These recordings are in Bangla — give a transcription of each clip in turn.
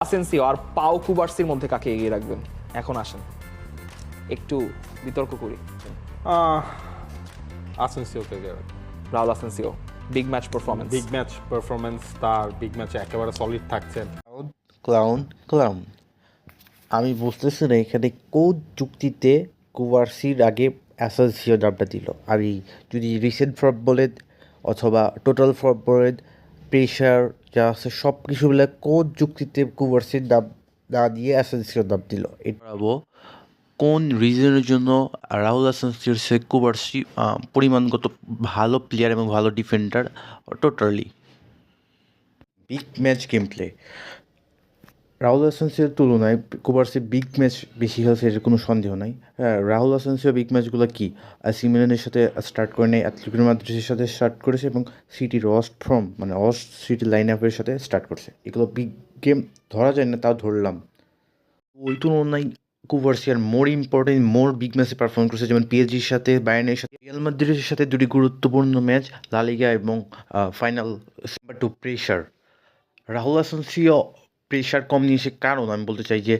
আসেনসিও আর পাও কুবার্সির মধ্যে কাকে এগিয়ে রাখবেন? এখন আসেন একটু বিতর্ক করি। আসেনসিওকে Raul Asensio big match performance. Big match performance, তার বিগ ম্যাচে একেবারে সলিড থাকছেন। ক্লাউন ক্লাউন আমি বুঝতেছি না এখানে কোন যুক্তিতে কুবার্সির আগে অ্যাসেন্সিও নামটা দিল। আমি যদি রিসেন্ট ফর্ম বলেন অথবা টোটাল ফর্ম বলেন, প্রেশার যা আছে সব কিছু মিলে কোন যুক্তিতে কুবার্সির নাম না দিয়ে অ্যাসেন্সিওর নাম দিল এটা কোন রিজনের জন্য রাহুল আসেন্সিওর সে কুবার্সি পরিমাণগত ভালো প্লেয়ার এবং ভালো defender totally big match game play. Raul আসেন্সিওর তুলনায় কুবার্সি বিগ ম্যাচ বেশি খেলছে, এর কোনো সন্দেহ নাই। হ্যাঁ, রাহুল আসেন্সিও বিগ ম্যাচগুলো কি এসি মিলানের সাথে স্টার্ট করে নেয়, অ্যাটলেটিকো মাদ্রিদের সাথে স্টার্ট করেছে এবং সিটির অস্ট সিটি লাইন আপের সাথে স্টার্ট করছে। এগুলো বিগ গেম ধরা যায় না, তাও ধরলাম। ওই তুলনায় কুবার্সিয়ার মোর ইম্পর্টেন্ট মোর বিগ ম্যাচে পারফর্ম করছে, যেমন পিএসজির সাথে, বায়ার্নের সাথে, রিয়াল মাদ্রিদের সাথে দুটি গুরুত্বপূর্ণ ম্যাচ, লা লিগা এবং final. Number two, pressure. Raul Asensio pressure কম নিয়েছে কারণ আমি বলতে চাই যে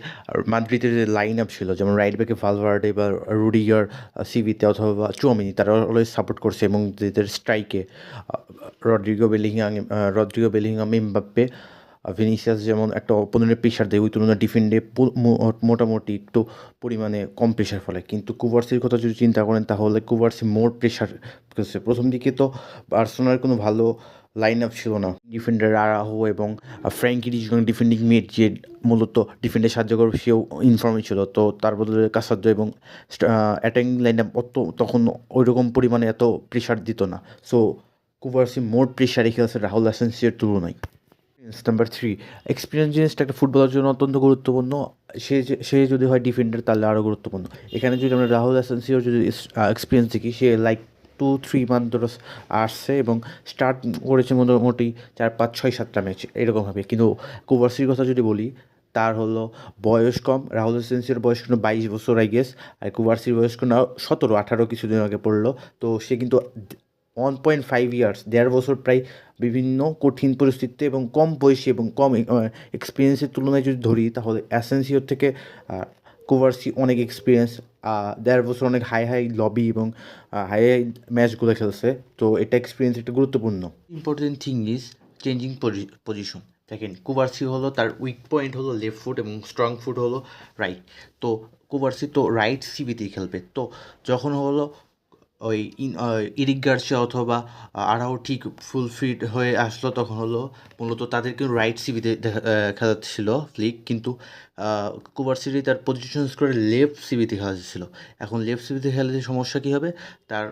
মাদ্রিদের যে লাইন আপ ছিল, যেমন রাইট ব্যাকে ভালভার্ডে বা রুডিগার, সিভিতে অথবা চুয়ামিনি, তারা অলওয়েজ সাপোর্ট করছে এবং এদের স্ট্রাইকে রদ্রিগো বেলিংহাম, এমবাপ্পে, ভিনিসিয়াস যেমন একটা অপোনেন্টের প্রেশার দেয়, ওই তুলনায় ডিফেন্ডে মোটামুটি একটু পরিমাণে কম প্রেশার ফলে। কিন্তু কুবার্সির কথা যদি চিন্তা করেন তাহলে কুবার্সি মোর প্রেশার করছে। প্রথম দিকে তো বার্সেলোনার কোনো ভালো লাইন আপ ছিল না, ডিফেন্ডার আরাহো এবং ফ্র্যাঙ্কি ডিজং ডিফেন্ডিং মিড যে মূলত ডিফেন্ডে সাহায্য করবে সেও ইনফর্মে ছিল, তো তার বদলে কাসাদ্দ এবং অ্যাটাকিং লাইন আপ তখন ওই রকম পরিমাণে এত প্রেশার দিত না। সো কুবার্সি মোর প্রেশারে খেলছে রাহুল আসেন্সিওর তুলনায়। নাম্বার থ্রি, এক্সপিরিয়েন্স জিনিসটা একটা ফুটবলের জন্য অত্যন্ত গুরুত্বপূর্ণ। সে যদি হয় ডিফেন্ডার তাহলে আরও গুরুত্বপূর্ণ। এখানে যদি আমরা রাহুল আসেন্সিওর যদি এক্সপিরিয়েন্স দেখি, সে 2-3 মান্থ ধরে আসছে এবং স্টার্ট করেছে মোটামুটি 4-5-6-7টা ম্যাচ এরকমভাবে। কিন্তু কুবার্সির কথা যদি বলি, তার হলো বয়স কম। রাহুল আসেন্সিওর বয়স কিন্তু 22 বছর আই গেস, আর কুবার্সির বয়স কিন্তু 17-18 কিছুদিন আগে পড়লো। তো সে কিন্তু 1.5 ইয়ার্স, 1.5 বছর প্রায় বিভিন্ন কঠিন পরিস্থিতিতে এবং কম বয়সী এবং কম এক্সপিরিয়েন্সের তুলনায় যদি ধরি, তাহলে অ্যাসেন্সিওর থেকে কুবার্সি অনেক এক্সপিরিয়েন্স, 1.5 বছর অনেক হাই লবি এবং হাই ম্যাচগুলো খেলছে। তো এটা এক্সপিরিয়েন্স একটা গুরুত্বপূর্ণ। Important thing is changing position. দেখেন, কুবার্সি হলো তার উইক পয়েন্ট হলো লেফট ফুট এবং স্ট্রং ফুট হলো রাইট। তো কুবার্সি তো রাইট সিবিতেই খেলবে। তো যখন হলো ওই ইরিক গার্সিয়া অথবা আরাও ঠিক ফুল ফিট হয়ে আসলো, তখন হলো মূলত তাদেরকে রাইট সিবিতে খেলাচ্ছিল ফ্লিক, কিন্তু কুবার্সিটি তার পজিশন করে লেফট সিবিতে খেলাচ্ছিল। এখন লেফট সিবিতে খেলাতে সমস্যা কী হবে, তার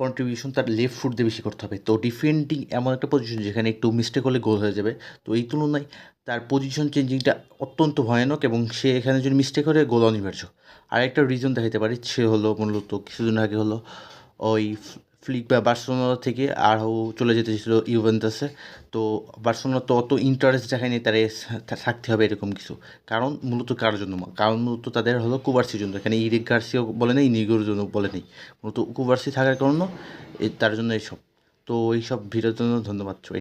কন্ট্রিবিউশন তার লেফট ফুট দিয়ে বেশি করতে হবে। তো ডিফেন্ডিং এমন একটা পজিশন যেখানে একটু মিস্টেক হলে গোল হয়ে যাবে। তো এই তুলনায় তার পজিশন চেঞ্জিংটা অত্যন্ত ভয়ানক এবং সে এখানে যদি মিস্টেক করে গোল অনিবার্য। আরেকটা রিজন দেখাতে পারি, সে হলো মূলত কিছুদিন আগে হলো ওই ফ্লিক বা বার্সেলোনা থেকে আরও চলে যেতে ছিল ইউভেন্টাসে। তো বার্সেলোনা তো অত ইন্টারেস্ট দেখায়নি তারা থাকতে হবে এরকম কিছু। কারণ মূলত তাদের হলো কুবার্সির জন্য। এখানে ইরিক গার্সিয়াও বলে নেই, ইনিগোর জন্য বলে নেই, মূলত কুবার্সি থাকার কারণে তার জন্য এইসব। তো এইসব ভিডিওর জন্য ধন্যবাদ।